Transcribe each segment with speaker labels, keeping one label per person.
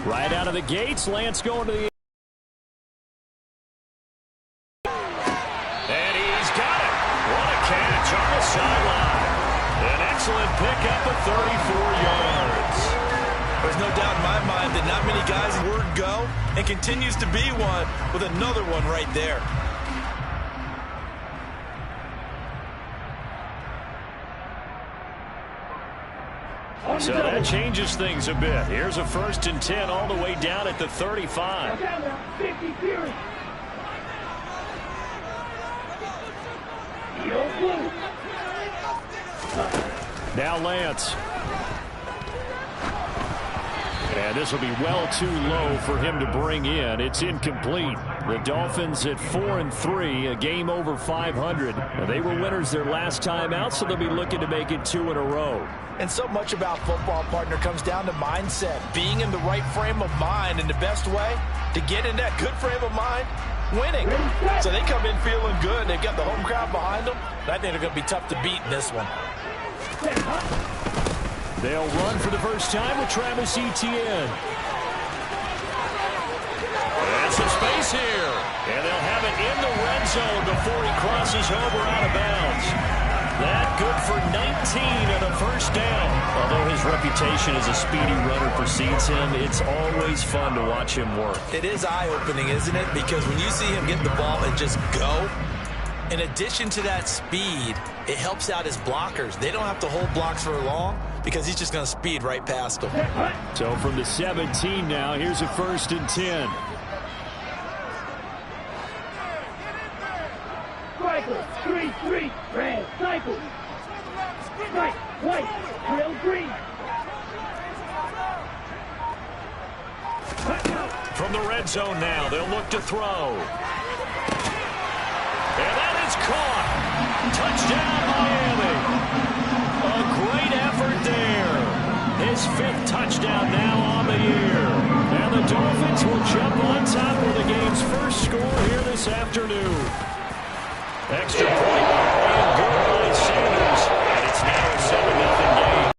Speaker 1: Right out of the gates, Lance going to the... And he's got it. What a catch on the sideline. An excellent pickup of 34 yards.
Speaker 2: There's no doubt in my mind that not many guys in word go, and continues to be one with another one right there.
Speaker 1: So that changes things a bit. Here's a 1st and 10 all the way down at the 35. Now Lance. And this will be well too low for him to bring in. It's incomplete. The Dolphins at 4-3, a game over 500. Now, they were winners their last time out, so they'll be looking to make it 2 in a row.
Speaker 2: And so much about football, partner, comes down to mindset. Being in the right frame of mind, and the best way to get in that good frame of mind, winning. So they come in feeling good. They've got the home crowd behind them. I think they're going to be tough to beat in this one.
Speaker 1: They'll run for the first time with Travis Etienne. And some space here. And they'll have it in the red zone before he crosses over out of bounds. That good for 19 and a first down. Although his reputation as a speedy runner precedes him, it's always fun to watch him work.
Speaker 2: It is eye-opening, isn't it? Because when you see him get the ball and just go, in addition to that speed, it helps out his blockers. They don't have to hold blocks for long because he's just going to speed right past them.
Speaker 1: So from the 17 now, here's a 1st and 10.
Speaker 3: Striker, 3-3, red, cycle. Strike, white, drill, green.
Speaker 1: From the red zone now, they'll look to throw. And that is caught. Touchdown, Miami. A great effort there. His 5th touchdown now on the year. And the Dolphins will jump on top of the game's first score here this afternoon. Extra point and good by Sanders. And it's now a 7-0 game.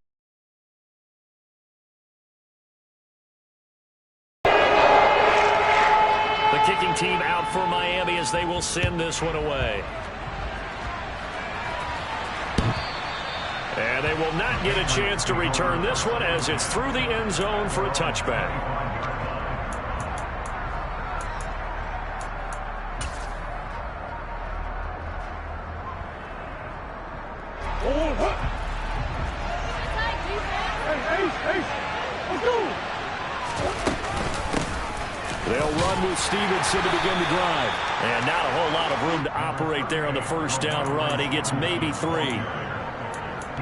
Speaker 1: The kicking team out for Miami as they will send this one away. And they will not get a chance to return this one as it's through the end zone for a touchback. They'll run with Stevenson to begin the drive. And not a whole lot of room to operate there on the first down run. He gets maybe 3.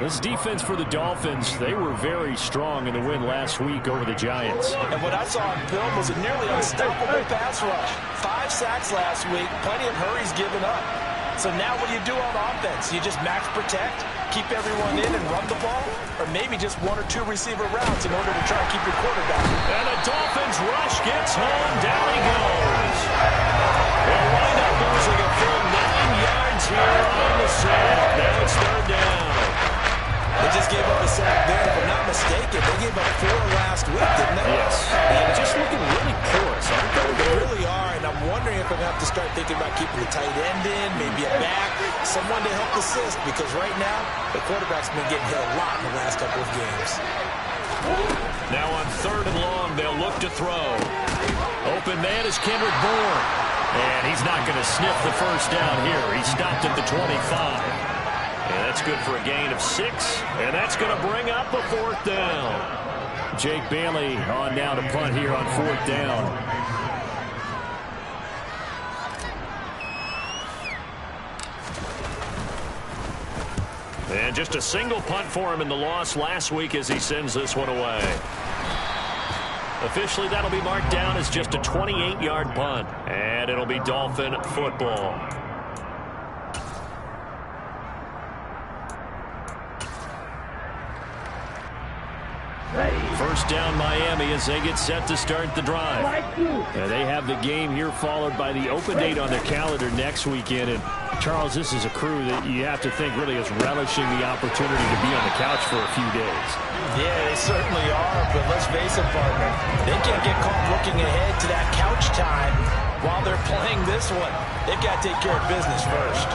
Speaker 1: This defense for the Dolphins, they were very strong in the win last week over the Giants.
Speaker 2: And what I saw on film was a nearly unstoppable pass rush. 5 sacks last week, plenty of hurries given up. So now what do you do on offense? You just max protect, keep everyone in and run the ball? Or maybe just 1 or 2 receiver routes in order to try and keep your quarterback.
Speaker 1: And the Dolphins rush gets home. Down he goes. They'll wind up losing a full 9 yards here on the sack. Now it's 3rd down.
Speaker 2: They just gave up a sack there. If I'm not mistaken, they gave up 4 last week, didn't they?
Speaker 1: Yes. And just looking really porous, aren't they?
Speaker 2: They really are, and I'm wondering if I'm going to have to start thinking about keeping the tight end in, maybe a back, someone to help assist, because right now, the quarterback's been getting hit a lot in the last couple of games.
Speaker 1: Now on 3rd and long, they'll look to throw. Open man is Kendrick Bourne. And he's not going to sniff the first down here. He stopped at the 25. And that's good for a gain of 6. And that's going to bring up a 4th down. Jake Bailey on down to punt here on 4th down. And just a single punt for him in the loss last week as he sends this one away. Officially, that'll be marked down as just a 28-yard punt. And it'll be Dolphin football.
Speaker 3: Ready.
Speaker 1: First down Miami as they get set to start the drive. And they have the game here followed by the open date on their calendar next weekend. And Charles, this is a crew that you have to think really is relishing the opportunity to be on the couch for a few days.
Speaker 2: Yeah, they certainly are, but let's face it, partner. They can't get caught looking ahead to that couch time while they're playing this one. They've got to take care of business first.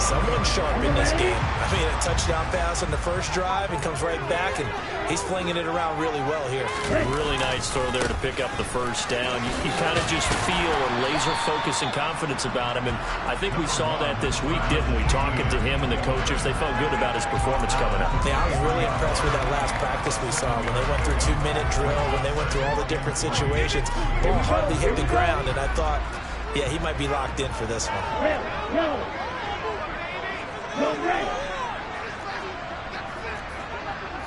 Speaker 2: Someone sharp in this game. I mean, a touchdown pass on the first drive and comes right back, and he's flinging it around really well here.
Speaker 1: Really nice throw there to pick up the first down. You kind of just feel a laser focus and confidence about him, and I think we saw that this week, didn't we? Talking to him and the coaches, they felt good about his performance coming up.
Speaker 2: Yeah, I was really impressed with that last practice we saw when they went through 2-minute drill, when they went through all the different situations. Ball hardly hit the ground, and I thought, yeah, he might be locked in for this one.
Speaker 3: Go right.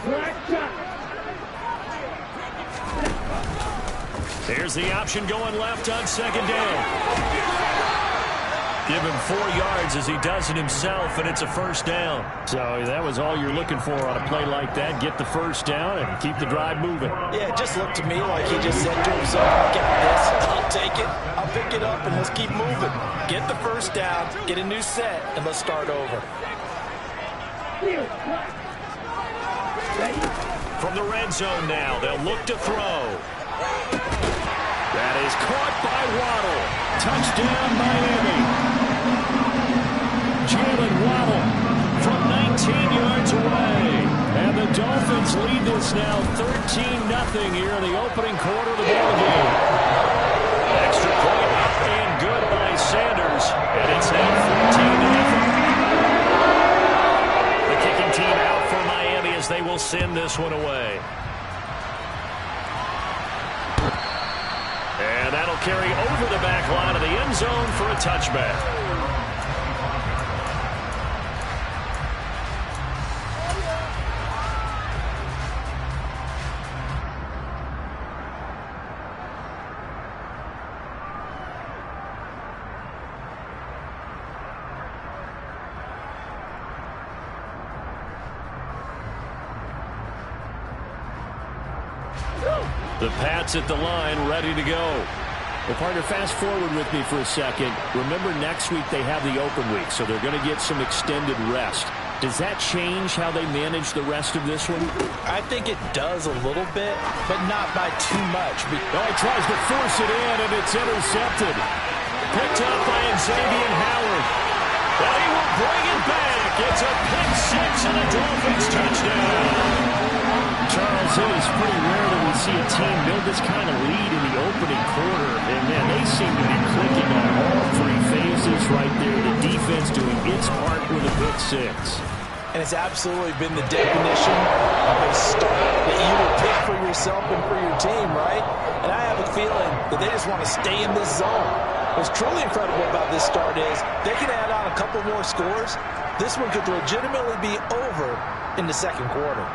Speaker 3: Black shot.
Speaker 1: There's the option going left on second down. Give him 4 yards as he does it himself, and it's a first down. So that was all you're looking for on a play like that. Get the first down and keep the drive moving.
Speaker 2: Yeah, it just looked to me like he just said to himself, I got this. I'll take it. I'll pick it up, and let's keep moving. Get the first down, get a new set, and let's start over.
Speaker 1: From the red zone now, they'll look to throw. That is caught by Waddle. Touchdown, Miami. Jalen Waddle from 19 yards away. And the Dolphins lead this now 13-0 here in the opening quarter of the ball game. Extra point up and good by Sanders. And it's now 14-0. Team out for Miami as they will send this one away. And that'll carry over the back line of the end zone for a touchback. The Pats at the line, ready to go. Well, partner, fast forward with me for a second. Remember, next week they have the open week, so they're going to get some extended rest. Does that change how they manage the rest of this one?
Speaker 2: I think it does a little bit, but not by too much.
Speaker 1: He tries to force it in, and it's intercepted. Picked up by Xavier Howard. But he will bring it back. It's a pick six and a Dolphins touchdown. Charles, it is pretty rare that we see a team build this kind of lead in the opening quarter. And, man, they seem to be clicking on all 3 phases right there. The defense doing its part with a pick six.
Speaker 2: And it's absolutely been the definition of a start that you would pick for yourself and for your team, right? And I have a feeling that they just want to stay in this zone. What's truly incredible about this start is they can add on a couple more scores. This one could legitimately be over in the second quarter.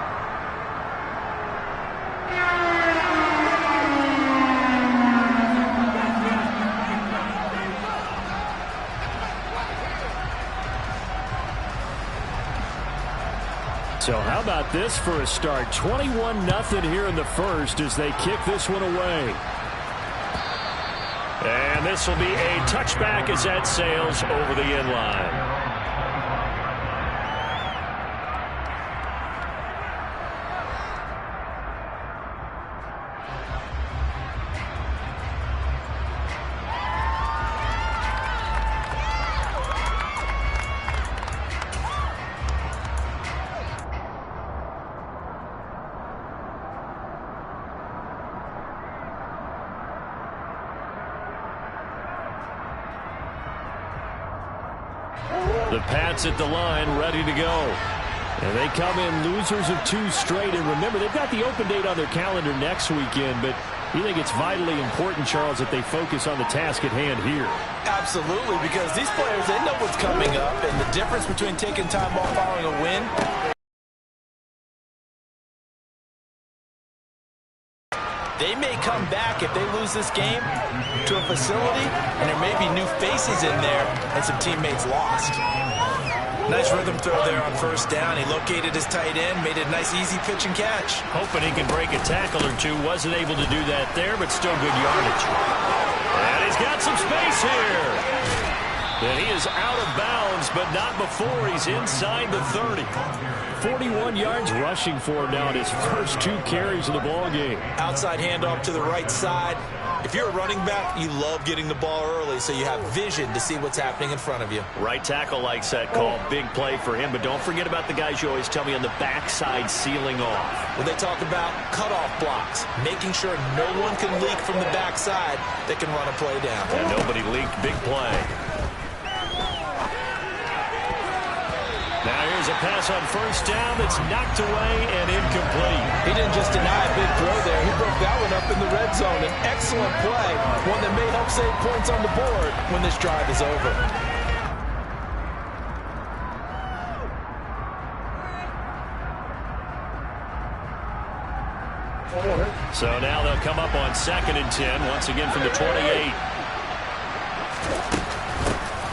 Speaker 1: So how about this for a start? 21-0 here in the first as they kick this one away. And this will be a touchback as that sails over the end line. The Pats at the line, ready to go. And they come in losers of 2 straight. And remember, they've got the open date on their calendar next weekend. But you think it's vitally important, Charles, that they focus on the task at hand here?
Speaker 2: Absolutely, because these players, they know what's coming up. And the difference between taking time off following a win, they may come back if they lose this game to a facility, and there may be new faces in there and some teammates lost. Nice rhythm throw there on first down. He located his tight end, made it a nice easy pitch and catch.
Speaker 1: Hoping he can break a tackle or two. Wasn't able to do that there, but still good yardage. And he's got some space here. And he is out of bounds, but not before he's inside the 30. 41 yards rushing for him now in his first 2 carries of the ball game.
Speaker 2: Outside handoff to the right side. If you're a running back, you love getting the ball early so you have vision to see what's happening in front of you.
Speaker 1: Right tackle likes that call. Big play for him, but don't forget about the guys you always tell me on the backside sealing off.
Speaker 2: When they talk about cutoff blocks, making sure no one can leak from the backside that can run a play down.
Speaker 1: And nobody leaked. Big play. Now here's a pass on first down that's knocked away and incomplete.
Speaker 2: He didn't just deny a big throw there. He broke that one up in the red zone. An excellent play, one that may help save points on the board when this drive is over.
Speaker 1: So now they'll come up on 2nd and 10, once again from the 28.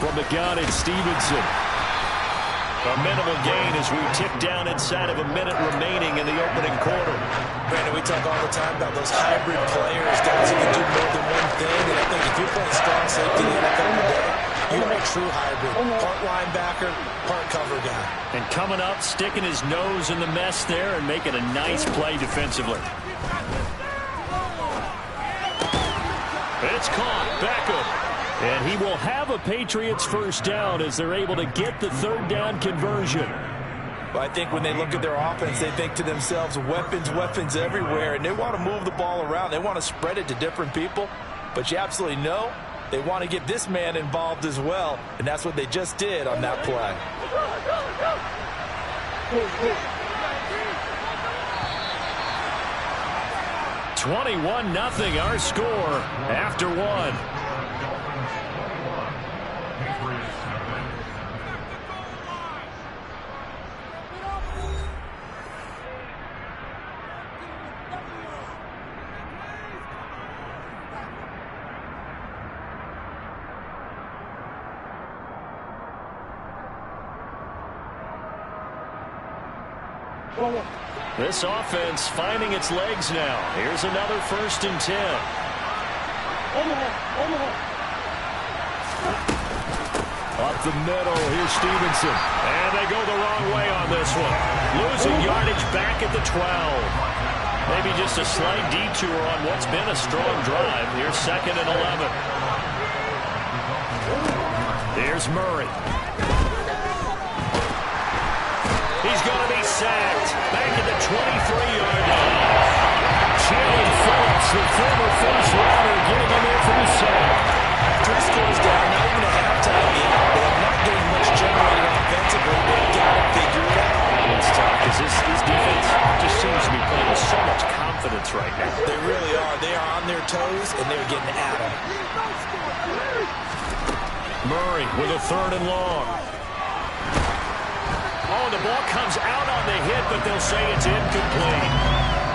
Speaker 1: From the gun, it's Stevenson. A minimal gain as we tick down inside of a minute remaining in the opening quarter.
Speaker 2: Brandon, we talk all the time about those hybrid players, guys who can do more than one thing. And I think if you're playing strong safety in the NFL today, you are a true hybrid. Part linebacker, part cover guy.
Speaker 1: And coming up, sticking his nose in the mess there and making a nice play defensively. It's caught. Beckham. And he will have a Patriots first down as they're able to get the 3rd down conversion.
Speaker 2: Well, I think when they look at their offense, they think to themselves, weapons, weapons everywhere, and they want to move the ball around. They want to spread it to different people, but you absolutely know they want to get this man involved as well, and that's what they just did on that play.
Speaker 1: $21-0 our score after 1. This offense finding its legs now. Here's another 1st and 10. Up the middle, here's Stevenson. And they go the wrong way on this one. Losing yardage back at the 12. Maybe just a slight detour on what's been a strong drive. Here's 2nd and 11. Here's Murray. He's going to be sacked. Back at the 23-yard line. Jalen Phillips, the former first-rounder, getting in there for the sack.
Speaker 2: 3 scores down, not even a halftime yet. They're not getting much generated offensively. They've got to figure it out.
Speaker 1: It's tough because this defense just seems to be playing with so much confidence right now.
Speaker 2: They really are. They are on their toes, and they're getting at them.
Speaker 1: Murray with a 3rd and long. Oh, the ball comes out on the hit, but they'll say it's incomplete.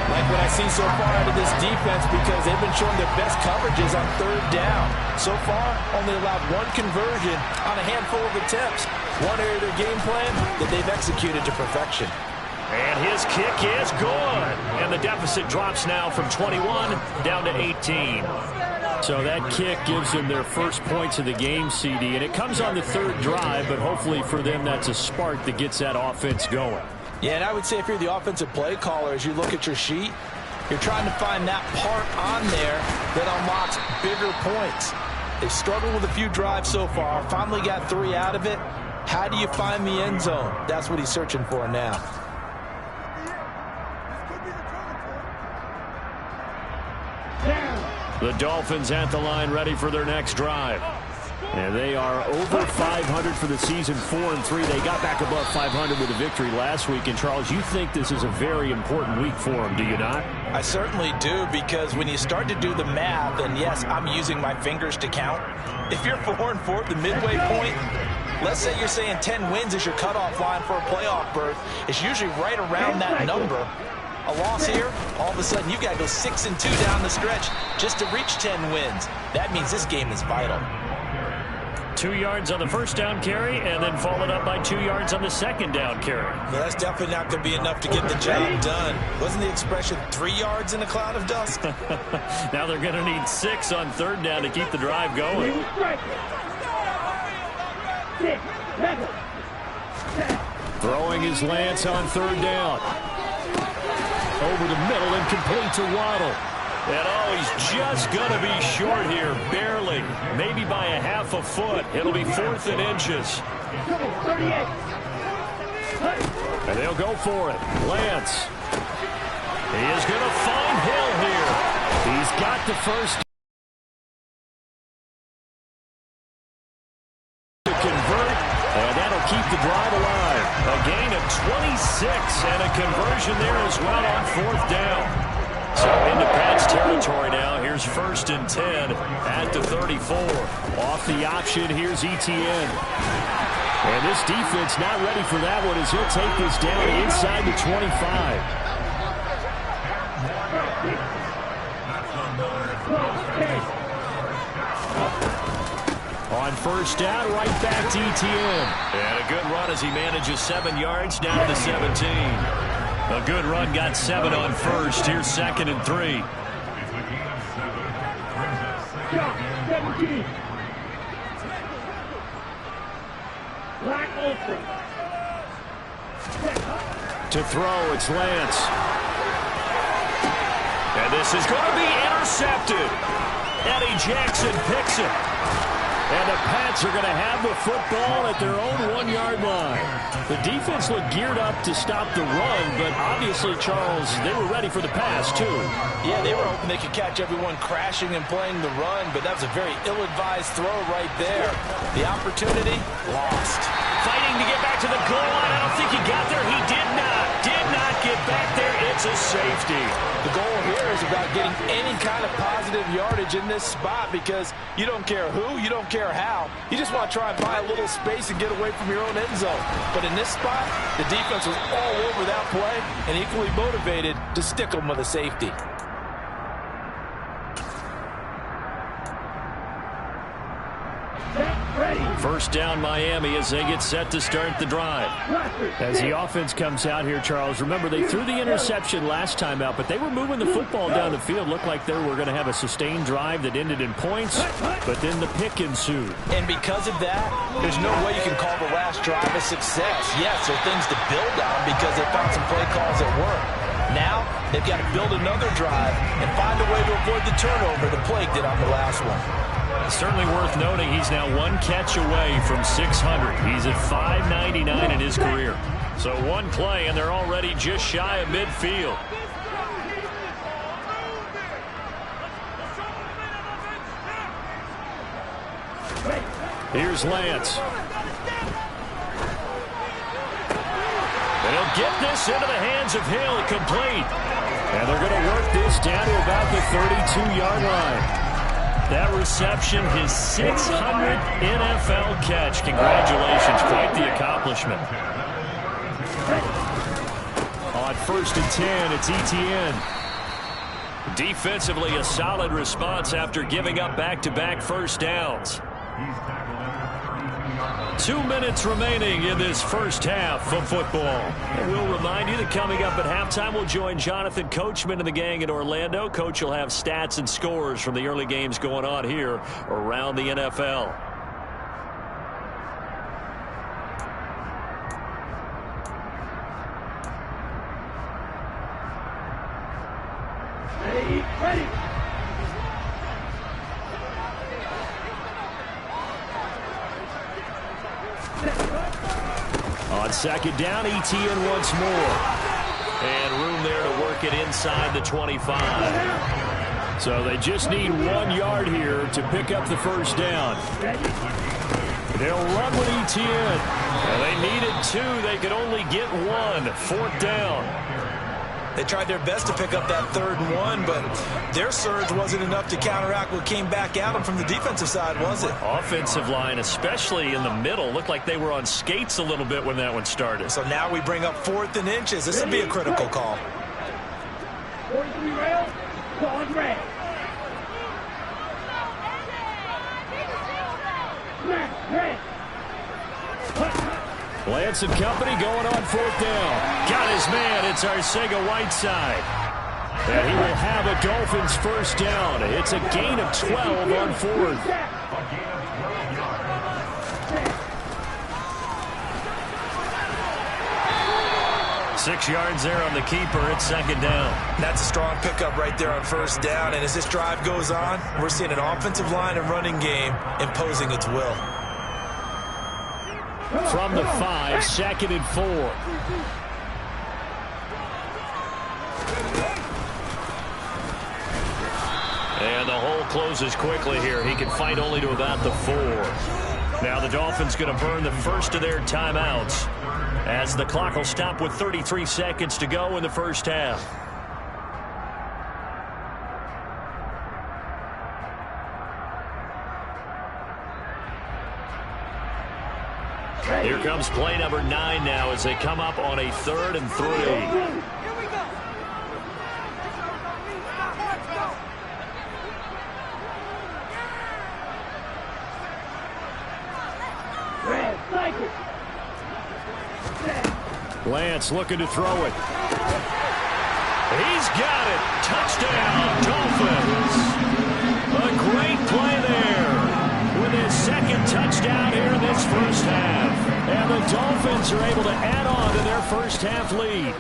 Speaker 2: Like what I see so far out of this defense because they've been showing their best coverages on 3rd down. So far, only allowed 1 conversion on a handful of attempts. One area of their game plan that they've executed to perfection.
Speaker 1: And his kick is good. And the deficit drops now from 21 down to 18. So that kick gives them their first points of the game, CD. And it comes on the 3rd drive, but hopefully for them that's a spark that gets that offense going.
Speaker 2: Yeah, and I would say if you're the offensive play caller, as you look at your sheet, you're trying to find that part on there that unlocks bigger points. They've struggled with a few drives so far, finally got 3 out of it. How do you find the end zone? That's what he's searching for now.
Speaker 1: The Dolphins at the line ready for their next drive. And they are over 500 for the season, 4-3. They got back above 500 with a victory last week. And, Charles, you think this is a very important week for them, do you not?
Speaker 2: I certainly do, because when you start to do the math, and yes, I'm using my fingers to count. If you're 4-4 at the midway point, let's say you're saying 10 wins is your cutoff line for a playoff berth. It's usually right around that number. A loss here, all of a sudden you've got to go 6-2 down the stretch just to reach 10 wins. That means this game is vital.
Speaker 1: 2 yards on the first down carry and then followed up by 2 yards on the second down carry.
Speaker 2: Yeah, that's definitely not going to be enough to get the job done. Wasn't the expression 3 yards in a cloud of dust?
Speaker 1: Now they're going to need 6 on third down to keep the drive going. Throwing is Lance on third down. Over the middle and complete to Waddle. And he's just going to be short here, barely. Maybe by a half a foot. It'll be 4th and inches. And they'll go for it. Lance. He is going to find Hill here. He's got the first to convert, and that'll keep the drive alive. A gain of 26 and a conversion there as well on 4th down. So into Pat's territory now. Here's 1st and 10 at the 34. Off the option, here's Etienne. And this defense not ready for that one as he'll take this down inside the 25. On 1st down, right back to Etienne. And a good run as he manages 7 yards down to the 17. A good run, got 7 on 1st. Here's 2nd and 3. To throw, it's Lance. And this is going to be intercepted. Eddie Jackson picks it. And the Pats are going to have the football at their own 1-yard line. The defense looked geared up to stop the run, but obviously, Charles, they were ready for the pass, too.
Speaker 2: Yeah, they were hoping they could catch everyone crashing and playing the run, but that was a very ill-advised throw right there. The opportunity, lost.
Speaker 1: Fighting to get back to the goal line. I don't think he got there. He did not get back there. It's a safety.
Speaker 2: The goal here is about getting any kind of positive yardage in this spot because you don't care who, you don't care how. You just want to try and buy a little space and get away from your own end zone. But in this spot, the defense was all over that play and equally motivated to stick them with a safety.
Speaker 1: First down Miami as they get set to start the drive. As the offense comes out here, Charles, remember they threw the interception last time out, but they were moving the football down the field. Looked like they were going to have a sustained drive that ended in points, but then the pick ensued.
Speaker 2: And because of that, there's no way you can call the last drive a success. Yes, there are things to build on because they found some play calls that work. Now, they've got to build another drive and find a way to avoid the turnover the plague did on the last one.
Speaker 1: Certainly worth noting he's now 1 catch away from 600. He's at 599 in his career. So 1 play, and they're already just shy of midfield. Here's Lance. And he'll get this into the hands of Hill, complete. And they're going to work this down to about the 32-yard line. That reception, his 600th NFL catch. Congratulations, quite the accomplishment. On 1st and 10, it's Etienne. Defensively, a solid response after giving up back-to-back first downs. 2 minutes remaining in this first half of football. And we'll remind you that coming up at halftime, we'll join Jonathan Coachman and the gang in Orlando. Coach will have stats and scores from the early games going on here around the NFL.
Speaker 3: Ready.
Speaker 1: On 2nd down, Etienne once more. And room there to work it inside the 25. So they just need 1 yard here to pick up the first down. They'll run with Etienne. And they needed 2. They could only get 1. 4th down.
Speaker 2: They tried their best to pick up that 3rd and 1, but their surge wasn't enough to counteract what came back at them from the defensive side, was it?
Speaker 1: Offensive line, especially in the middle, looked like they were on skates a little bit when that one started.
Speaker 2: So now we bring up 4th and inches. This will be a critical call.
Speaker 3: 43 rail, going red.
Speaker 1: Lance and company going on 4th down. Got his man. It's Arcega-Whiteside. And he will have a Dolphins first down. It's a gain of 12 on 4th. 6 yards there on the keeper. It's 2nd down.
Speaker 2: That's a strong pickup right there on 1st down. And as this drive goes on, we're seeing an offensive line and running game imposing its will.
Speaker 1: From the 5, 2nd and 4. And the hole closes quickly here. He can fight only to about the 4. Now the Dolphins going to burn the first of their timeouts as the clock will stop with 33 seconds to go in the first half. Here comes play number 9 now as they come up on a 3rd and 3. Lance looking to throw it. He's got it. Touchdown, Dolphins. A great play there with his 2nd touchdown here in this first half. And the Dolphins are able to add on to their first half lead.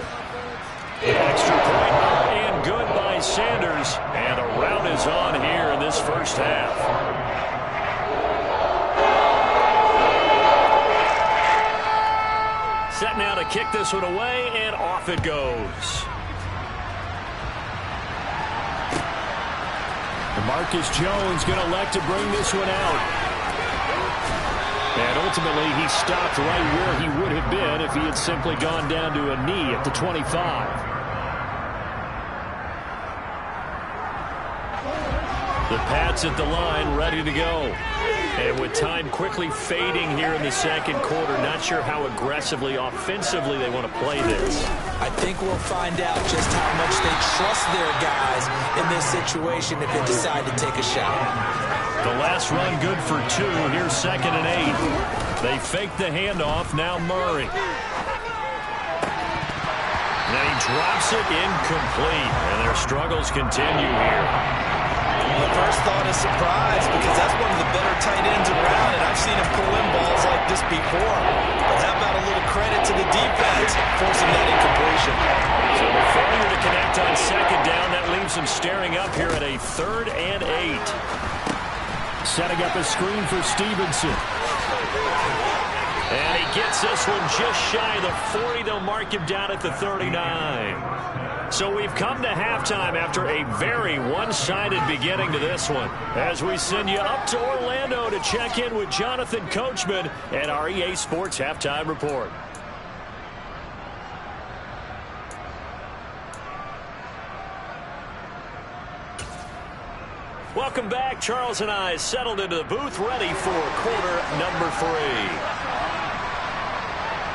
Speaker 1: Extra point up and good by Sanders. And a rout is on here in this first half. Set now to kick this one away, and off it goes. Marcus Jones going to elect to bring this one out. And ultimately, he stopped right where he would have been if he had simply gone down to a knee at the 25. The Pats at the line, ready to go. And with time quickly fading here in the 2nd quarter, not sure how aggressively, offensively they want to play this.
Speaker 2: I think we'll find out just how much they trust their guys in this situation if they decide to take a shot.
Speaker 1: The last run good for 2. Here's 2nd and 8. They fake the handoff. Now Murray. Then he drops it incomplete. And their struggles continue here.
Speaker 2: The first thought is surprise because that's one of the better tight ends around, and I've seen him pull in balls like this before. But how about a little credit to the defense forcing that incompletion?
Speaker 1: So the failure to connect on 2nd down, that leaves him staring up here at a 3rd and 8. Setting up a screen for Stevenson. And he gets this one just shy of the 40. They'll mark him down at the 39. So we've come to halftime after a very one-sided beginning to this one. As we send you up to Orlando to check in with Jonathan Coachman at our EA Sports Halftime Report. Welcome back. Charles and I settled into the booth, ready for quarter number 3.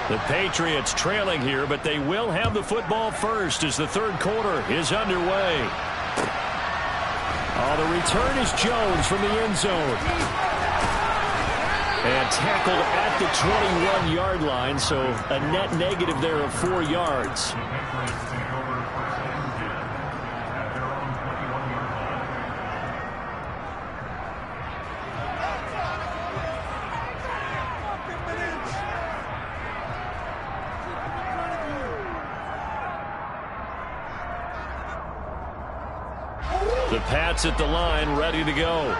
Speaker 1: The Patriots trailing here, but they will have the football first as the 3rd quarter is underway. Oh, the return is Jones from the end zone. And tackled at the 21-yard line, so a net negative there of 4 yards. The Pats at the line, ready to go.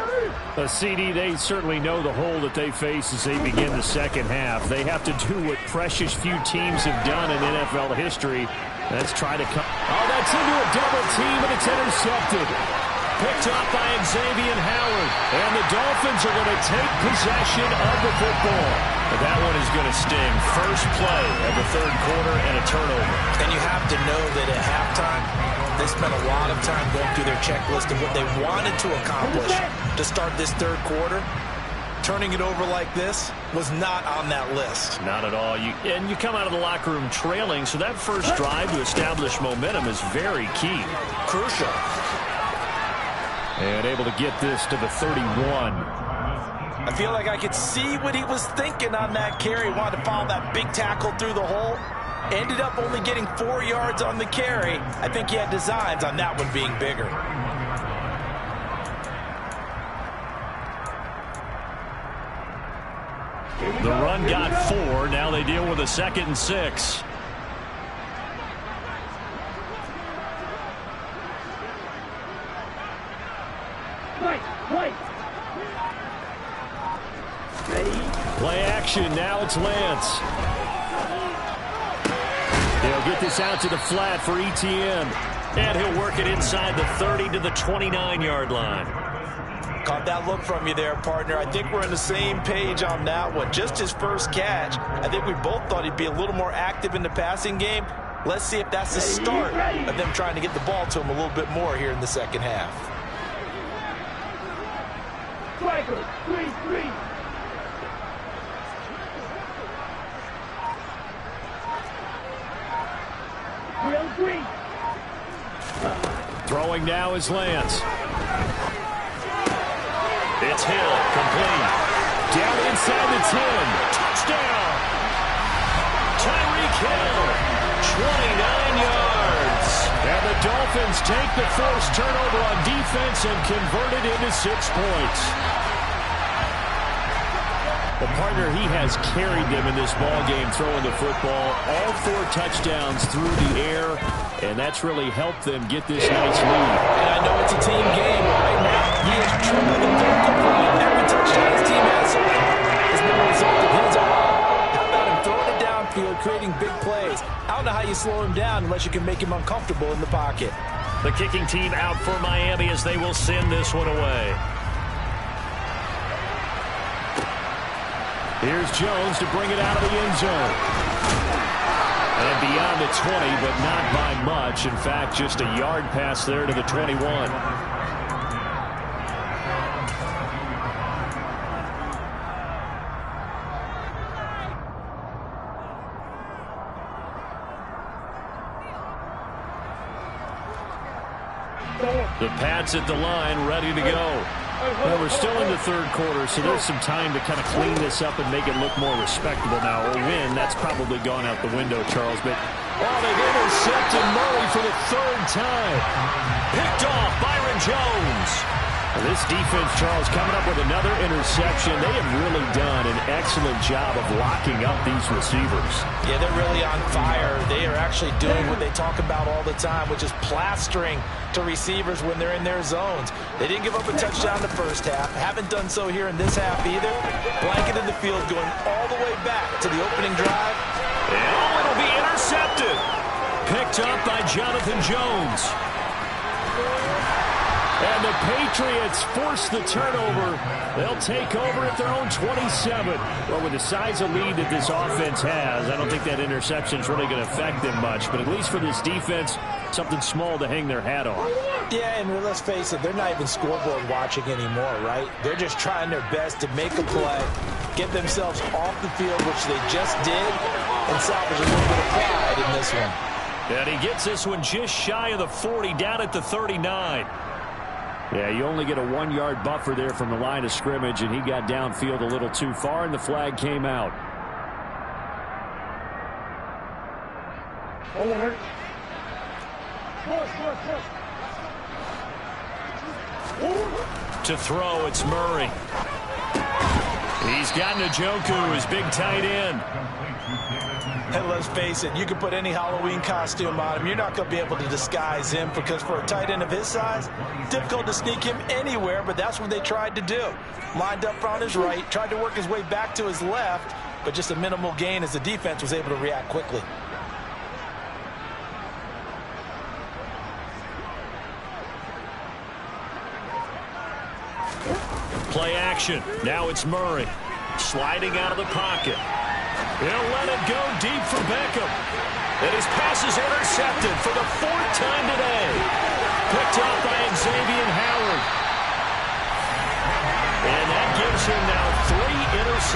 Speaker 1: CD, they certainly know the hole that they face as they begin the 2nd half. They have to do what precious few teams have done in NFL history. Let's try to come. Oh, that's into a double team, and it's intercepted. Picked up by Xavier Howard. And the Dolphins are going to take possession of the football. But that one is going to sting. First play of the 3rd quarter and a turnover.
Speaker 2: And you have to know that at halftime, they spent a lot of time going through their checklist of what they wanted to accomplish to start this 3rd quarter. Turning it over like this was not on that list.
Speaker 1: Not at all. And you come out of the locker room trailing, so that first drive to establish momentum is very key.
Speaker 2: Crucial.
Speaker 1: And able to get this to the 31.
Speaker 2: I feel like I could see what he was thinking on that carry. Wanted to follow that big tackle through the hole. Ended up only getting 4 yards on the carry. I think he had designs on that one being bigger.
Speaker 1: The run got 4. Now they deal with a 2nd and 6. Play action. Now it's Lance. They'll get this out to the flat for ETN. And he'll work it inside the 30 to the 29-yard line.
Speaker 2: Caught that look from you there, partner. I think we're on the same page on that one. Just his first catch. I think we both thought he'd be a little more active in the passing game. Let's see if that's the start of them trying to get the ball to him a little bit more here in the second half.
Speaker 3: Striker, 3-3.
Speaker 1: Throwing now is Lance. It's Hill, complete. Down inside the 10. Touchdown. Tyreek Hill, 29 yards. And the Dolphins take the forced turnover on defense and convert it into 6 points. Well, partner, he has carried them in this ball game throwing the football. All 4 touchdowns through the air, and that's really helped them get this nice lead.
Speaker 2: And I know it's a team game, but right now he is truly the focal point. Every touchdown his team has so far has been a result of his own. How about him throwing it downfield, creating big plays? I don't know how you slow him down unless you can make him uncomfortable in the pocket.
Speaker 1: The kicking team out for Miami as they will send this one away. Here's Jones to bring it out of the end zone. And beyond the 20, but not by much. In fact, just a yard pass there to the 21. The Pats at the line, ready to go. Well, we're still in the third quarter, so there's some time to kind of clean this up and make it look more respectable now. A win, that's probably gone out the window, Charles. But, they've intercepted Murray for the 3rd time. Picked off Byron Jones. Well, this defense, Charles, coming up with another interception. They have really done an excellent job of locking up these receivers.
Speaker 2: Yeah, they're really on fire. They are actually doing what they talk about all the time, which is plastering to receivers when they're in their zones. They didn't give up a touchdown the first half. Haven't done so here in this half either. Blanketed the field going all the way back to the opening drive.
Speaker 1: And it'll be intercepted. Picked up by Jonathan Jones. And the Patriots force the turnover. They'll take over at their own 27. Well, with the size of lead that this offense has, I don't think that interception is really going to affect them much. But at least for this defense, something small to hang their hat on.
Speaker 2: Yeah, and let's face it, they're not even scoreboard watching anymore, right? They're just trying their best to make a play, get themselves off the field, which they just did, and salvage a little bit of pride in this one.
Speaker 1: And he gets this one just shy of the 40, down at the 39. Yeah, you only get a 1-yard buffer there from the line of scrimmage, and he got downfield a little too far, and the flag came out. To throw, it's Murray. He's got Njoku, his big tight end.
Speaker 2: And let's face it, you can put any Halloween costume on him. You're not going to be able to disguise him because for a tight end of his size, difficult to sneak him anywhere, but that's what they tried to do. Lined up on his right, tried to work his way back to his left, but just a minimal gain as the defense was able to react quickly.
Speaker 1: Play action. Now it's Murray. Sliding out of the pocket. He'll let it go deep for Beckham. And his pass is intercepted for the 4th time today. Picked off by Xavier Howard. And that gives him now 3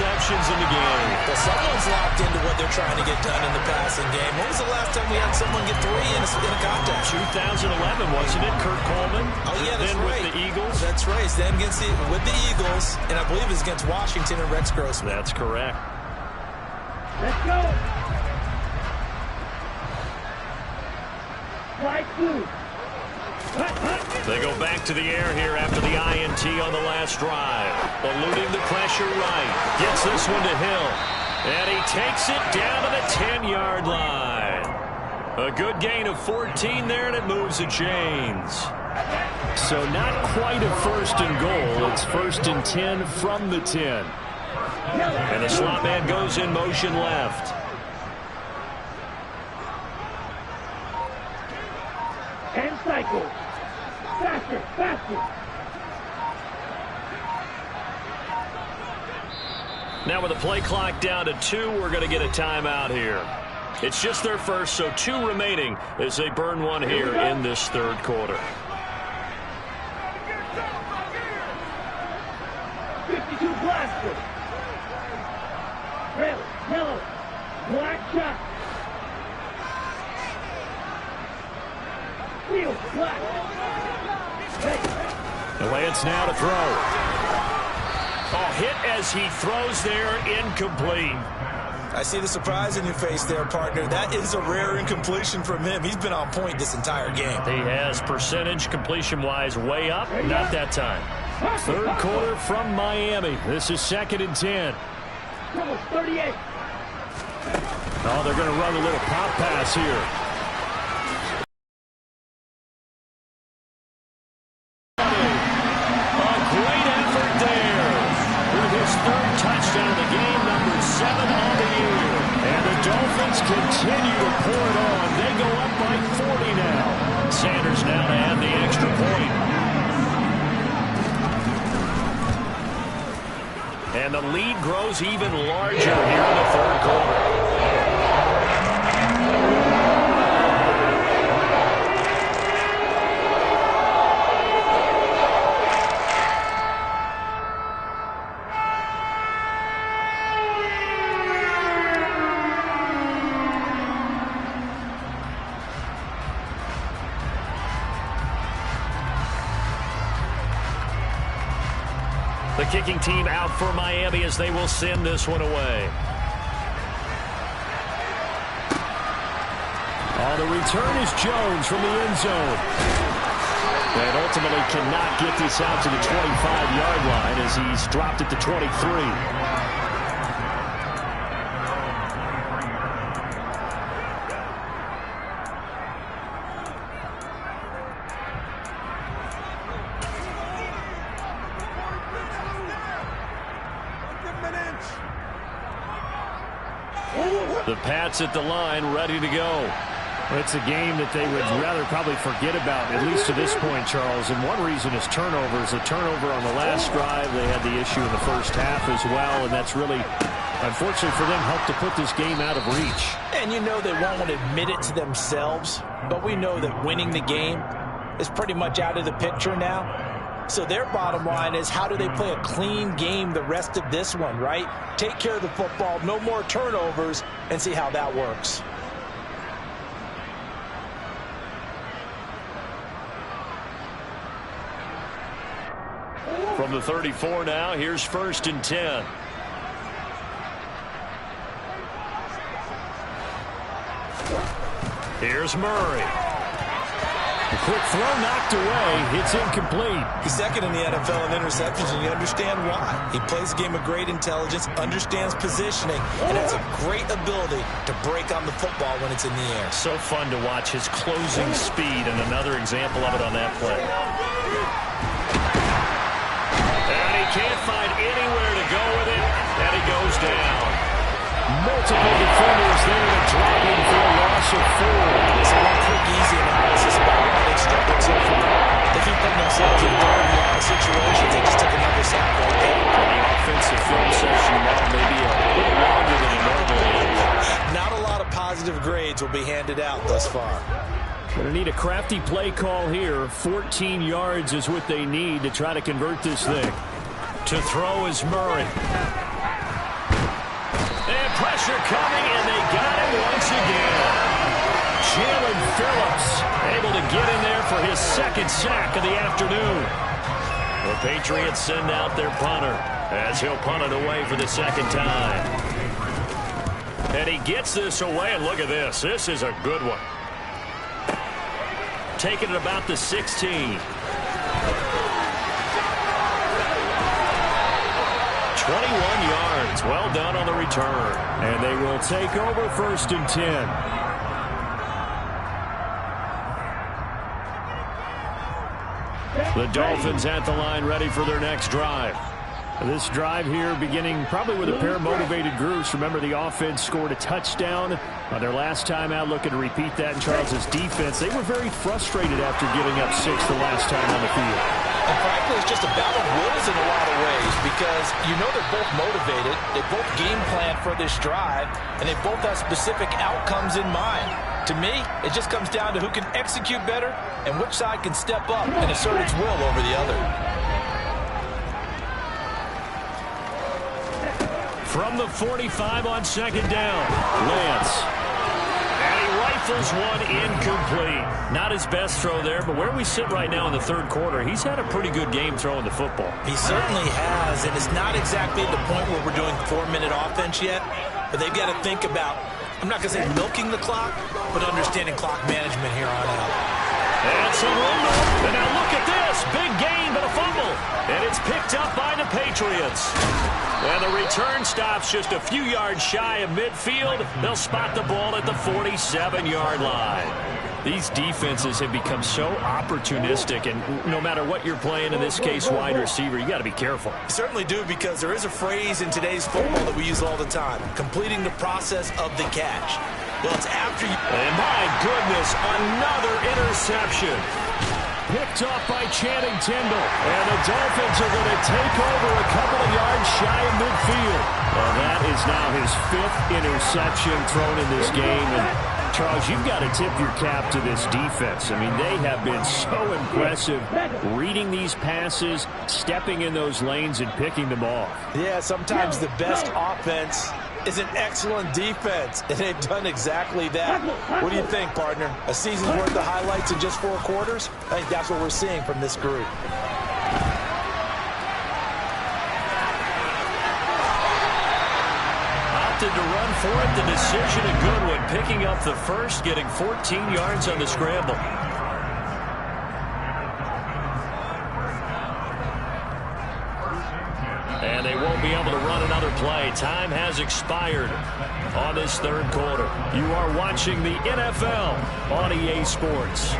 Speaker 1: receptions in the game.
Speaker 2: Well, someone's locked into what they're trying to get done in the passing game. When was the last time we had someone get 3 in a contest?
Speaker 1: 2011, wasn't it, Kurt Coleman?
Speaker 2: Oh, yeah, that's
Speaker 1: then
Speaker 2: right.
Speaker 1: With the Eagles.
Speaker 2: That's right. It's then with the Eagles, and I believe it's against Washington and Rex Grossman.
Speaker 1: That's correct.
Speaker 3: Let's go. Right through.
Speaker 1: They go back to the air here after the INT on the last drive. Eluding the pressure right. Gets this one to Hill. And he takes it down to the 10-yard line. A good gain of 14 there, and it moves the chains. So not quite a first and goal. It's first and 10 from the 10. And the slot man goes in motion left.
Speaker 3: And cycle. Faster, faster.
Speaker 1: Now with the play clock down to 2, we're going to get a timeout here. It's just their first, so 2 remaining as they burn one here in this third quarter.
Speaker 3: 52 blaster. Red, yellow, black shot. Steel, black.
Speaker 1: The Lance now to throw. Oh, hit as he throws there, incomplete.
Speaker 2: I see the surprise in your face there, partner. That is a rare incompletion from him. He's been on point this entire game.
Speaker 1: He has percentage completion-wise way up, not that time. Third quarter from Miami. This is 2nd and 10.
Speaker 3: Almost 38.
Speaker 1: Oh, they're going to run a little pop pass here. A great effort there. With his 3rd touchdown of the game, number 7 on the year. And the Dolphins continue to pour it on. They go up by 40 now. Sanders now to add the extra point. And the lead grows even larger here in the third quarter. The kicking team out for Miami as they will send this one away. Oh, the return is Jones from the end zone. And ultimately cannot get this out to the 25-yard line as he's dropped it to 23. The Pats at the line, ready to go.
Speaker 4: Well, it's a game that they would rather probably forget about, at least to this point, Charles. And one reason is turnovers. A turnover on the last drive. They had the issue in the first half as well, and that's really, unfortunately for them, helped to put this game out of reach.
Speaker 2: And you know they won't admit it to themselves, but we know that winning the game is pretty much out of the picture now. So their bottom line is, how do they play a clean game the rest of this one, right? Take care of the football, no more turnovers, and see how that works.
Speaker 1: From the 34 now, here's 1st and 10. Here's Murray. A quick throw knocked away. It's incomplete.
Speaker 2: He's 2nd in the NFL in interceptions, and you understand why. He plays a game of great intelligence, understands positioning, and has a great ability to break on the football when it's in the air.
Speaker 1: So fun to watch his closing speed, and another example of it on that play. And he can't find anywhere to go with it, and he goes down. Multiple defenders there to drop him for a loss of 4.
Speaker 2: So one quick, easy analysis about why they've struggled so far. They keep putting themselves in very wrong situations. They just took another sack right there.
Speaker 1: The offensive film session now maybe a little longer than it normally is.
Speaker 2: Not a lot of positive grades will be handed out thus far.
Speaker 1: Going to need a crafty play call here. 14 yards is what they need to try to convert this thing. To throw is Murray. Pressure coming, and they got him once again. Jalen Phillips able to get in there for his second sack of the afternoon. The Patriots send out their punter as he'll punt it away for the second time. And he gets this away, and look at this. This is a good one. Taking it about the 16. 21 yards. Well done on the return.
Speaker 4: And they will take over 1st and 10. The Dolphins at the line, ready for their next drive. This drive here beginning probably with a pair of motivated groups. Remember, the offense scored a touchdown on their last time out, looking to repeat that in Charles' defense. They were very frustrated after giving up 6 the last time on the field.
Speaker 2: And frankly, it's just a battle of wills in a lot of ways because you know they're both motivated. They both game plan for this drive, and they both have specific outcomes in mind. To me, it just comes down to who can execute better and which side can step up and assert its will over the other.
Speaker 1: From the 45 on 2nd down, Lance. And he rifles one incomplete. Not his best throw there, but where we sit right now in the 3rd quarter, he's had a pretty good game throwing the football.
Speaker 2: He certainly has, and it's not exactly the point where we're doing 4-minute offense yet, but they've got to think about, I'm not going to say milking the clock, but understanding clock management here on out.
Speaker 1: And some room. And now look at this. Big gain, but a fumble. And it's picked up by the Patriots. And the return stops just a few yards shy of midfield. They'll spot the ball at the 47-yard line. These defenses have become so opportunistic, and no matter what you're playing, in this case wide receiver, you got to be careful.
Speaker 2: You certainly do, because there is a phrase in today's football that we use all the time, completing the process of the catch. Well, it's after you...
Speaker 1: And my goodness, another interception. Picked off by Channing Tindall. And the Dolphins are going to take over a couple of yards shy of midfield. Well, that is now his 5th interception thrown in this game. And Charles, you've got to tip your cap to this defense. I mean, they have been so impressive reading these passes, stepping in those lanes, and picking them off.
Speaker 2: Yeah, sometimes the best offense is an excellent defense, and they've done exactly that. What do you think, partner? A season's worth of highlights in just 4 quarters? I think that's what we're seeing from this group.
Speaker 1: Opted to run for it. The decision a good one. Picking up the first, getting 14 yards on the scramble. And they won't be able to run another play. Time has expired on this 3rd quarter. You are watching the NFL on EA Sports.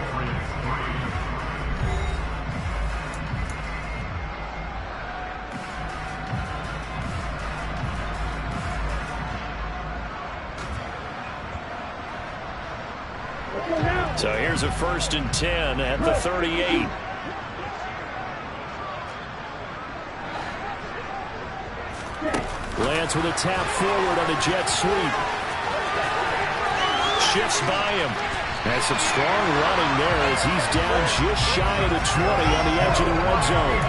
Speaker 1: So here's a 1st and 10 at the 38. Lance with a tap forward on the jet sweep. Shifts by him. And some strong running there as he's down just shy of the 20 on the edge of the red zone.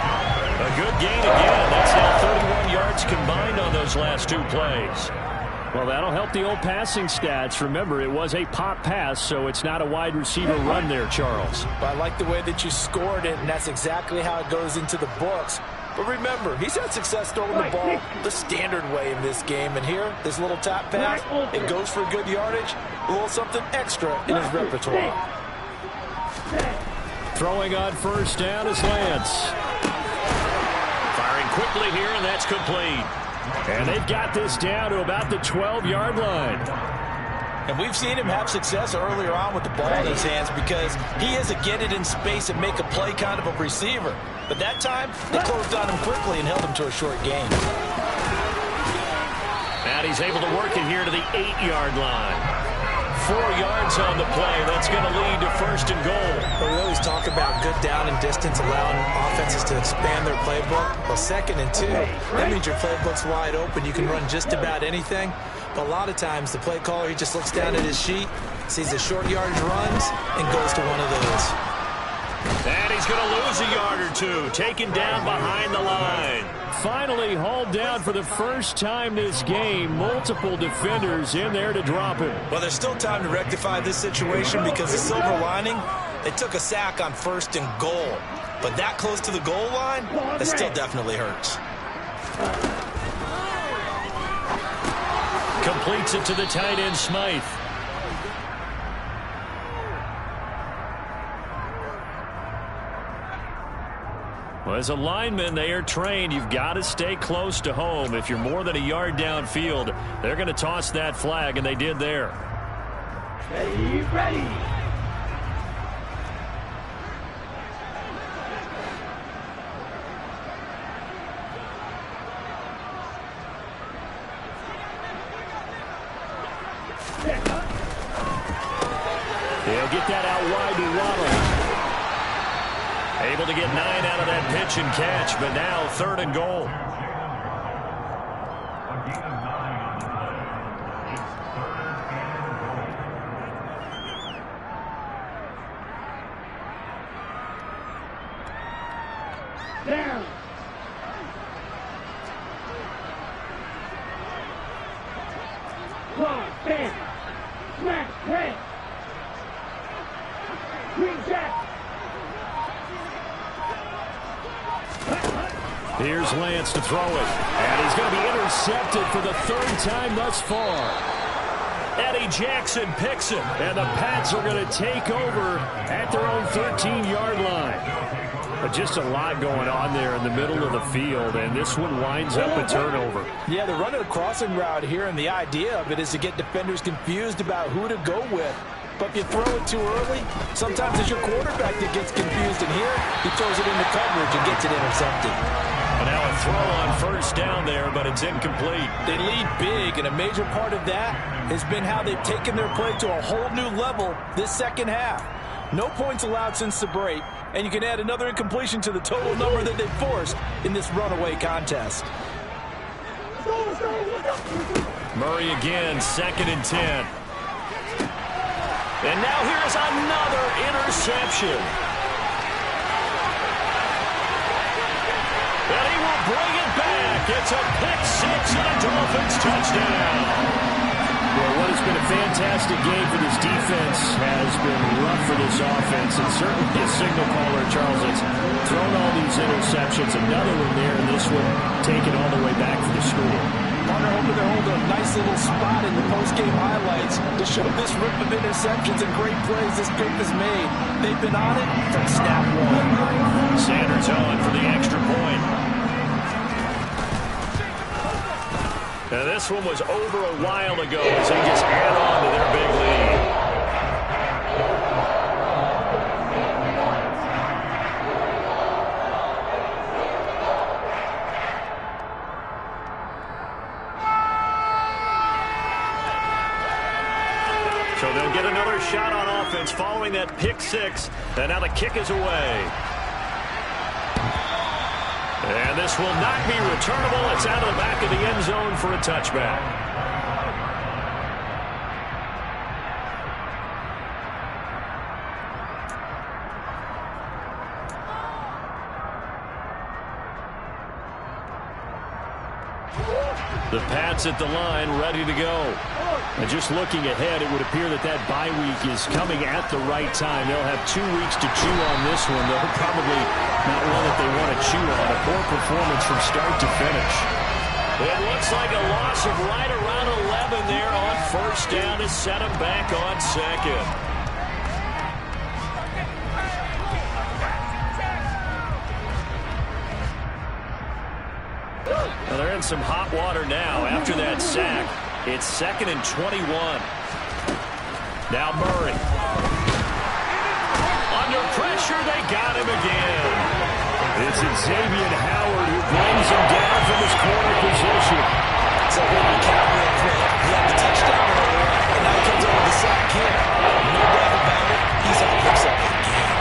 Speaker 1: A good gain again. That's now 31 yards combined on those last 2 plays. Well, that'll help the old passing stats. Remember, it was a pop pass, so it's not a wide receiver run there, Charles.
Speaker 2: Well, I like the way that you scored it, and that's exactly how it goes into the books. But remember, he's had success throwing the ball the standard way in this game. And here, this little tap pass, it goes for good yardage, a little something extra in his repertoire.
Speaker 4: Throwing on 1st down is Lance.
Speaker 1: Firing quickly here, and that's complete.
Speaker 4: And they've got this down to about the 12-yard line.
Speaker 2: And we've seen him have success earlier on with the ball in his hands because he is a get it in space and make a play kind of a receiver. But that time, they closed on him quickly and held him to a short gain.
Speaker 1: And he's able to work it here to the 8-yard line. 4 yards on the play. That's going to lead to 1st and goal.
Speaker 2: But we always talk about good down and distance, allowing offenses to expand their playbook. Well, 2nd and 2, that means your playbook's wide open. You can run just about anything. But a lot of times, the play caller, he just looks down at his sheet, sees the short yardage runs, and goes to one of those.
Speaker 1: And he's going to lose a yard or 2. Taken down behind the line.
Speaker 4: finally hauled down for the first time this game. Multiple defenders in there to drop him.
Speaker 2: Well, there's still time to rectify this situation because the silver lining, they took a sack on 1st and goal. But that close to the goal line, that still definitely hurts.
Speaker 4: Completes it to the tight end, Smythe. Well, as a lineman, they are trained. You've got to stay close to home. If you're more than a yard downfield, they're going to toss that flag, and they did there.
Speaker 3: Ready, ready.
Speaker 4: They'll get that out wide to Waddle. Able to get 9 out of that pitch and catch, but now 3rd and goal.
Speaker 3: Down. Claw, bam. Smash, head. Green jack.
Speaker 4: Here's Lance to throw it. And he's going to be intercepted for the 3rd time thus far. Eddie Jackson picks him. And the Pats are going to take over at their own 13-yard line. But just a lot going on there in the middle of the field. And this one winds up a turnover.
Speaker 2: Yeah, they're running a crossing route here, and the idea of it is to get defenders confused about who to go with. But if you throw it too early, sometimes it's your quarterback that gets confused. And here, he throws it into coverage and gets it intercepted.
Speaker 4: And now a throw on 1st down there, but it's incomplete.
Speaker 2: They lead big, and a major part of that has been how they've taken their play to a whole new level this 2nd half. No points allowed since the break, and you can add another incompletion to the total number that they've forced in this runaway contest.
Speaker 4: Murray again, 2nd and 10. And now here's another interception. And he will bring it back. It's a pick-6 and a Dolphins touchdown. Well, what has been a fantastic game for this defense has been rough for this offense. And certainly a signal caller, Charles, that's thrown all these interceptions. Another one there, and this one taken all the way back for the score.
Speaker 2: Partner hoping to hold a nice little spot in the post-game highlights to show this rip of interceptions and great plays this group has made. They've been on it from snap 1.
Speaker 4: Sanders on for the extra point. Now this one was over a while ago as they just add on to their big lead. So they'll get another shot on offense following that pick-6, and now the kick is away. And this will not be returnable. It's out of the back of the end zone for a touchback. The Pats at the line, ready to go. And just looking ahead, it would appear that that bye week is coming at the right time. They'll have 2 weeks to chew on this one, though probably not one that they want to chew on. A poor performance from start to finish. It looks like a loss of right around 11 there on 1st down to set them back on 2nd. Well, they're in some hot water now after that sack. It's 2nd and 21. Now Murray. Under pressure, they got him again. It's Xavier Howard who brings him down from his corner position.
Speaker 2: So when you count real quick, he had the touchdown earlier, and now he comes over the sack here. No doubt about it, he's on picks up that game.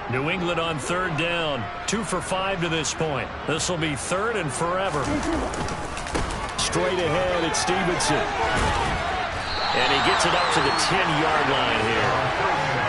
Speaker 4: New England on 3rd down. 2 for 5 to this point. This will be 3rd and forever. Straight ahead, it's Stevenson. And he gets it up to the 10-yard line here.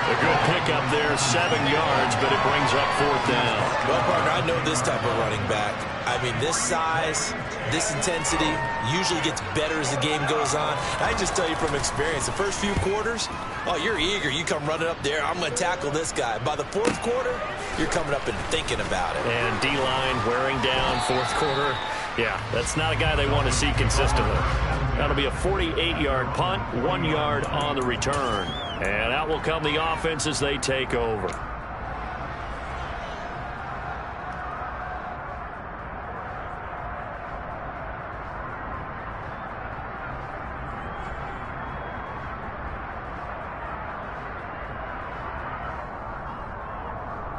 Speaker 1: A good pickup there, 7 yards, but it brings up 4th down.
Speaker 2: Well, partner, I know this type of running back. I mean, this size, this intensity usually gets better as the game goes on. I just tell you from experience, the first few quarters, oh, you're eager. You come running up there, I'm going to tackle this guy. By the 4th quarter, you're coming up and thinking about it.
Speaker 1: And D-line wearing down 4th quarter. Yeah, that's not a guy they want to see consistently. That'll be a 48-yard punt, 1 yard on the return. And out will come the offense as they take over.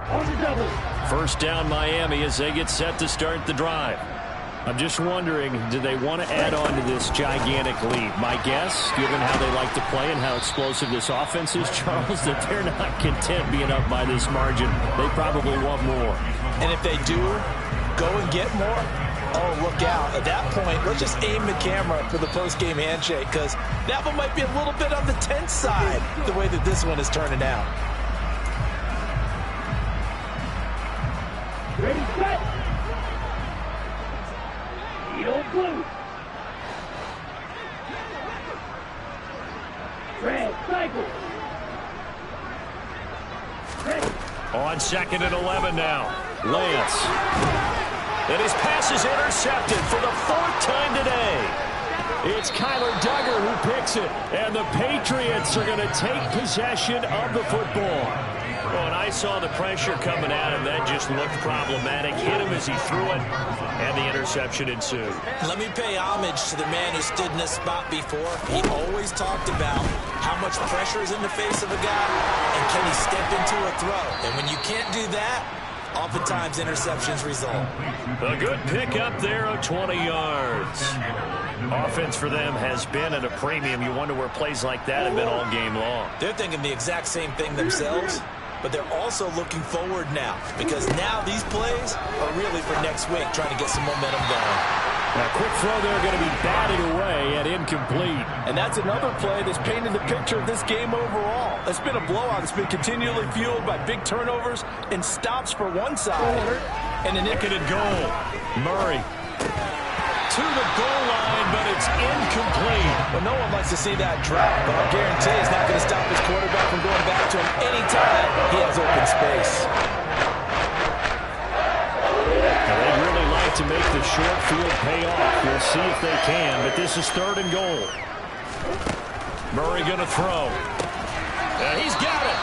Speaker 3: On the double.
Speaker 4: First down Miami as they get set to start the drive. I'm just wondering, do they want to add on to this gigantic lead? My guess, given how they like to play and how explosive this offense is, Charles, that they're not content being up by this margin. They probably want more.
Speaker 2: And if they do go and get more, oh, look out. At that point, let's just aim the camera for the post-game handshake, because that one might be a little bit on the tense side, the way that this one is turning out.
Speaker 3: Ready, set. Yellow, blue. Red, cycle. Ready.
Speaker 1: On 2nd and 11 now. Lance. And his pass is intercepted for the 4th time today. It's Kyler Duggar who picks it. And the Patriots are going to take possession of the football. Well, and I saw the pressure coming at him. That just looked problematic. Hit him as he threw it, and the interception ensued.
Speaker 2: Let me pay homage to the man who stood in this spot before. He always talked about how much pressure is in the face of a guy, and can he step into a throw. And when you can't do that, oftentimes interceptions result.
Speaker 1: A good pickup there of 20 yards. Offense for them has been at a premium. You wonder where plays like that have been all game long.
Speaker 2: They're thinking the exact same thing themselves, but they're also looking forward now, because now these plays are really for next week, trying to get some momentum going.
Speaker 4: Now, quick throw there, going to be batted away and incomplete.
Speaker 5: And that's another play that's painted the picture of this game overall. It's been a blowout. It's been continually fueled by big turnovers and stops for one side.
Speaker 1: And an nicketed goal. Murray to the goal line, but it's incomplete.
Speaker 2: Well, no one likes to see that drop, but I'll guarantee it's not going to stop his quarterback from going back to him anytime he has open space.
Speaker 4: Now, they'd really like to make the short field pay off. We'll see if they can, but this is 3rd and goal.
Speaker 1: Murray going to throw. And he's got it.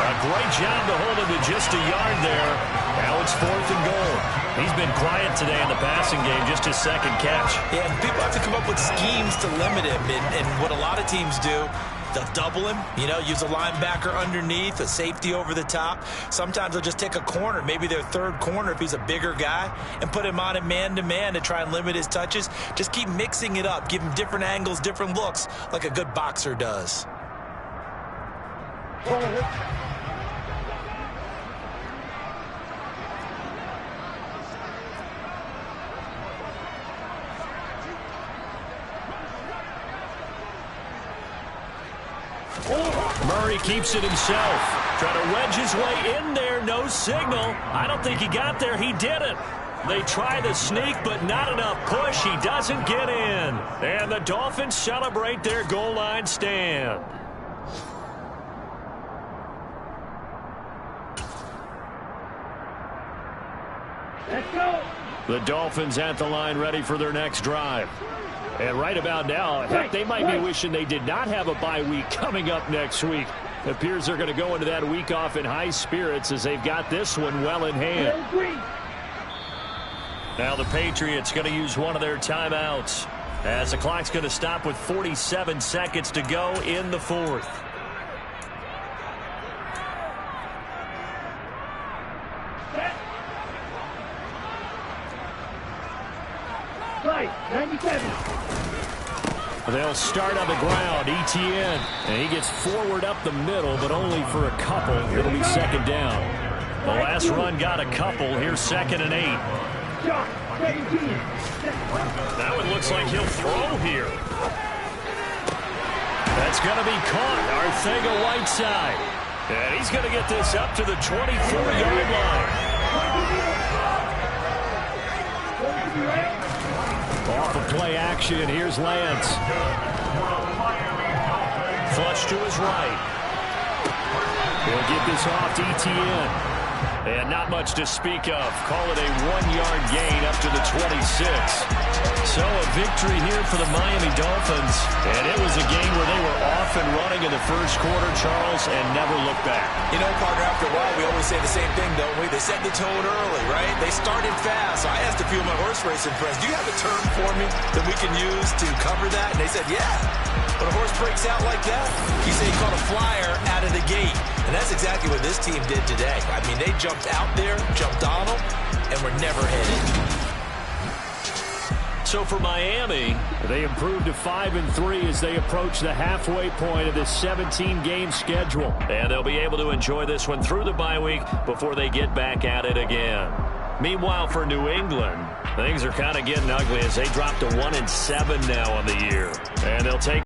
Speaker 1: A great job to hold him to just a yard there. Now it's 4th and goal. He's been quiet today in the passing game, just his 2nd catch.
Speaker 2: Yeah, and people have to come up with schemes to limit him. And what a lot of teams do, they'll double him, use a linebacker underneath, a safety over the top. Sometimes they'll just take a corner, maybe their 3rd corner if he's a bigger guy, and put him on him man-to-man to try and limit his touches. Just keep mixing it up, give him different angles, different looks, like a good boxer does.
Speaker 1: Murray keeps it himself. Trying to wedge his way in there. No signal. I don't think he got there. He didn't. They try the sneak, but not enough push. He doesn't get in. And the Dolphins celebrate their goal line stand.
Speaker 3: Let's go.
Speaker 4: The Dolphins at the line ready for their next drive. And right about now, heck, they might be wishing they did not have a bye week coming up next week. It appears they're going to go into that week off in high spirits as they've got this one well in hand.
Speaker 1: Now the Patriots going to use one of their timeouts as the clock's going to stop with 47 seconds to go in the 4th.
Speaker 3: Right, 97.
Speaker 4: They'll start on the ground. ETN. And he gets forward up the middle, but only for a couple. It'll be 2nd down.
Speaker 1: The last run got a couple. Here's 2nd and 8.
Speaker 3: Shot, 17.
Speaker 1: That one looks like he'll throw here. That's going to be caught. Arthega Whiteside. And he's going to get this up to the 24-yard line.
Speaker 4: Off of play action, here's Lance.
Speaker 1: Flush to his right.
Speaker 4: He'll get this off to Etienne.
Speaker 1: And not much to speak of. Call it a 1-yard gain up to the 26. So a victory here for the Miami Dolphins. And it was a game where they were off and running in the first quarter, Charles, and never looked back.
Speaker 2: You know, partner, after a while, we always say the same thing, don't we? They set the tone early, right? They started fast. So I asked a few of my horse racing friends, do you have a term for me that we can use to cover that? And they said, yeah. When a horse breaks out like that, you say he caught a flyer out of the gate. And that's exactly what this team did today. I mean, they jumped out there, jumped on them, and were never headed.
Speaker 1: So for Miami,
Speaker 4: they improved to 5-3 as they approach the halfway point of this 17-game schedule.
Speaker 1: And they'll be able to enjoy this one through the bye week before they get back at it again. Meanwhile, for New England, things are kind of getting ugly as they drop to 1-7 now on the year. And they'll take